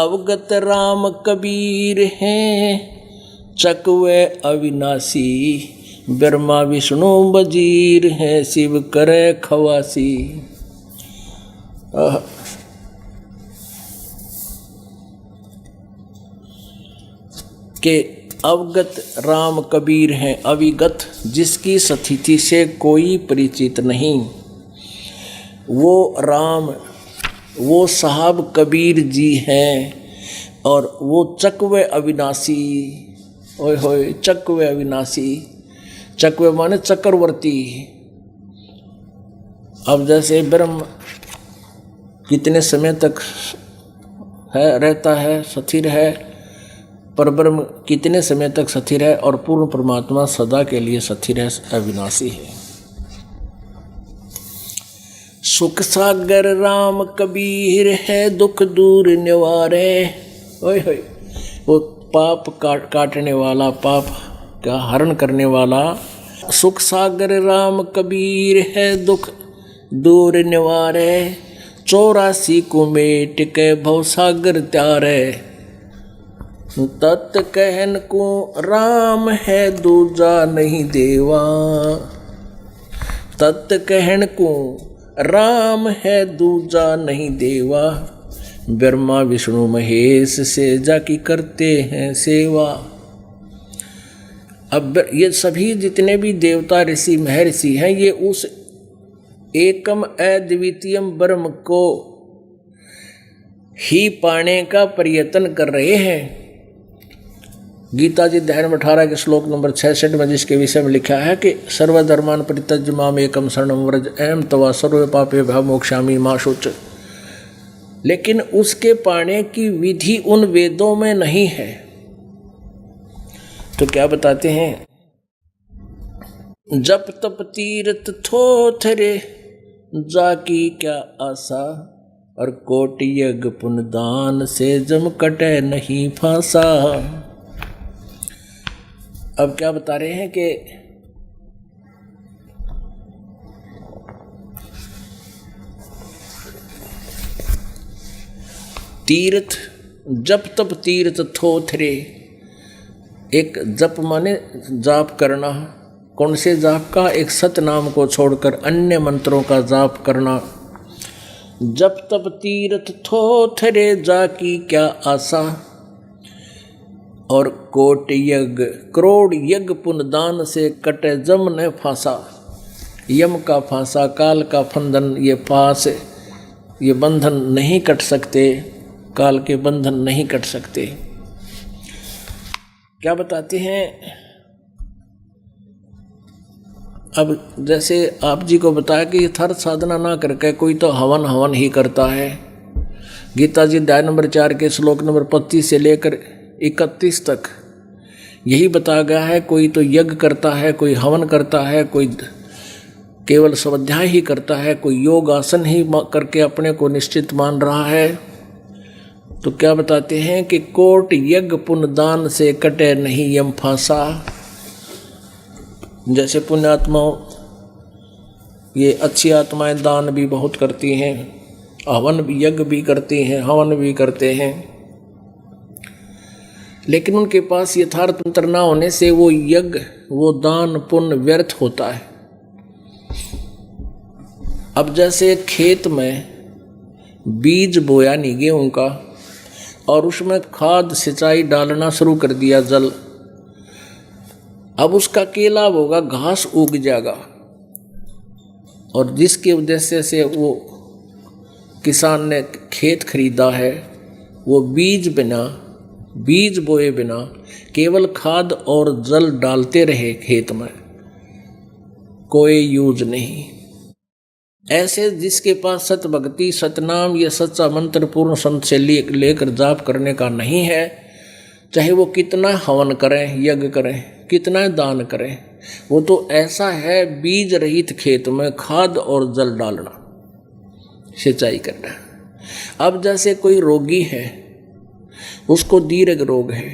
अवगत राम कबीर हैं, चकवे अविनाशी, ब्रह्मा विष्णु बजीर हैं, शिव करे खवासी। के अवगत राम कबीर हैं, अविगत जिसकी स्थिति से कोई परिचित नहीं, वो राम, वो साहब कबीर जी हैं। और वो चकवे अविनाशी, ओए होए चकवे अविनाशी, चकवे माने चक्रवर्ती। अब जैसे ब्रह्म कितने समय तक है, रहता है, स्थिर है, पर ब्रह्म कितने समय तक स्थिर है, और पूर्ण परमात्मा सदा के लिए स्थिर है, अविनाशी है। सुख सागर राम कबीर है, दुख दूर निवारे। ओए होए, वो पाप काटने वाला, पाप का हरण करने वाला। सुख सागर राम कबीर है, दुख दूर निवारे, 84 कुमेट के भव सागर त्यारे। तत् कहन को राम है, दूजा नहीं देवा, तत् कहन को राम है, दूजा नहीं देवा, ब्रह्मा विष्णु महेश से जाकी करते हैं सेवा। अब ये सभी जितने भी देवता ऋषि महर्षि हैं, ये उस एकम अद्वितीयम ब्रह्म को ही पाने का प्रयत्न कर रहे हैं। गीता जी अध्याय नंबर 18 के श्लोक नंबर 66 में जिसके विषय में लिखा है कि सर्वधर्मान परित्यज्य माम एकम शरणम व्रज अहम तवा सर्व पापेभ्यो मोक्षामि मा शुच। लेकिन उसके पाने की विधि उन वेदों में नहीं है। तो क्या बताते हैं, जप तप तीर्थ थोथरे, जाकी क्या आशा, और कोटि यज्ञ पुण्य दान से जम कटे नहीं फांसा। अब क्या बता रहे हैं कि तीर्थ, जप तप तीर्थ थोथरे। एक जप माने जाप करना, कौन से जाप का, एक सत नाम को छोड़कर अन्य मंत्रों का जाप करना। जप तप तीर्थ थोथरे, जाकी क्या आशा, और कोट यज्ञ करोड़ यज्ञ पुण्य दान से कटे जम न फांसा। यम का फांसा, काल का फंदन, ये पास, ये बंधन नहीं कट सकते, काल के बंधन नहीं कट सकते। क्या बताते हैं, अब जैसे आप जी को बताया कि यथार्थ साधना ना करके कोई तो हवन हवन ही करता है। गीता जी अध्याय नंबर 4 के श्लोक नंबर 25 से लेकर 31 तक यही बताया गया है। कोई तो यज्ञ करता है, कोई हवन करता है, कोई केवल स्वाध्याय ही करता है, कोई योग आसन ही करके अपने को निश्चित मान रहा है। तो क्या बताते हैं कि कोट यज्ञ पुण्य दान से कटे नहीं यम फांसा। जैसे पुण्यात्माओं, ये अच्छी आत्माएं दान भी बहुत करती हैं, हवन भी, यज्ञ भी करती हैं, हवन भी करते हैं, लेकिन उनके पास यथार्थ मंत्र ना होने से वो यज्ञ, वो दान पुण्य व्यर्थ होता है। अब जैसे खेत में बीज बोया नहीं गेहूं का, और उसमें खाद सिंचाई डालना शुरू कर दिया, जल, अब उसका क्या लाभ होगा, घास उग जाएगा, और जिसकी वजह से वो किसान ने खेत खरीदा है, वो बीज बोए बिना केवल खाद और जल डालते रहे खेत में, कोई यूज नहीं। ऐसे जिसके पास सत भक्ति, सतनाम, या सच्चा मंत्र पूर्ण संत से लेकर जाप करने का नहीं है, चाहे वो कितना हवन करें, यज्ञ करें, कितना दान करें, वो तो ऐसा है बीज रहित खेत में खाद और जल डालना, सिंचाई करना। अब जैसे कोई रोगी है, उसको दीर्घ रोग है,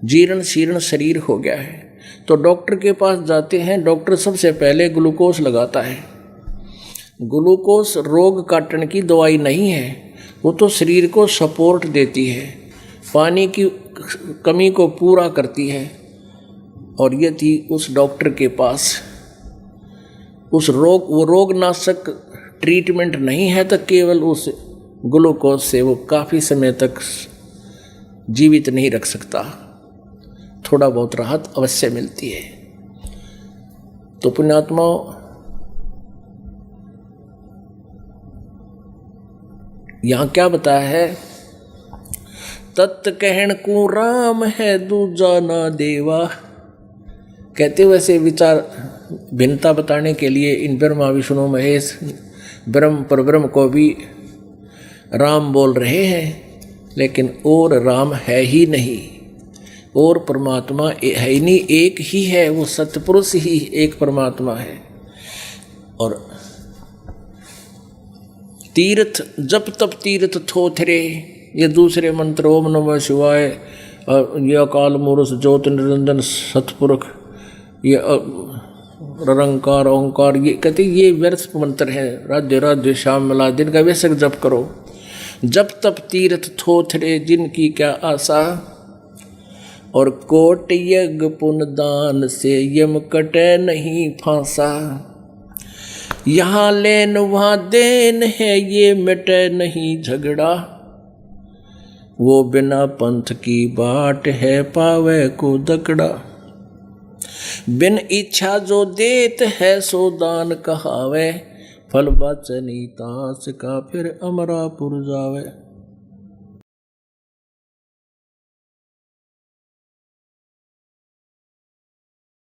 जीर्ण शीर्ण शरीर हो गया है, तो डॉक्टर के पास जाते हैं। डॉक्टर सबसे पहले ग्लूकोज लगाता है। ग्लूकोज रोग काटने की दवाई नहीं है, वो तो शरीर को सपोर्ट देती है, पानी की कमी को पूरा करती है। और ये थी उस डॉक्टर के पास वो रोगनाशक ट्रीटमेंट नहीं है, तो केवल उस ग्लूकोज से वो काफ़ी समय तक जीवित नहीं रख सकता, थोड़ा बहुत राहत अवश्य मिलती है। तो पुण्यात्माओं, यहाँ क्या बताया है? तत् कहण को राम है दूजा ना देवा। कहते वैसे विचार भिन्नता बताने के लिए इन ब्रह्मा विष्णु महेश ब्रह्म परब्रह्म को भी राम बोल रहे हैं, लेकिन और राम है ही नहीं, और परमात्मा है ही नहीं, एक ही है, वो सतपुरुष ही एक परमात्मा है। और तीर्थ जप तप तीर्थ थोथरे, ये दूसरे मंत्र ओम नमः शिवाय, ये अकाल मूर्त ज्योत निरंजन सतपुरुष, ये निरंकार ओंकार, ये कहते ये व्यर्थ मंत्र है। राधे राधे श्याम मिला दिन का बेशक जप करो। जप तप तीर्थ थोथरे जिनकी क्या आशा, और कोट यज्ञ पुण्य दान से यम कटे नहीं फांसा। यहाँ लेन वहाँ देन है ये मिटे नहीं झगड़ा, वो बिना पंथ की बाट है पावे को दकड़ा। बिन इच्छा जो देत है सो दान कहावे, फल बचनी तास का फिर अमरापुर जावे।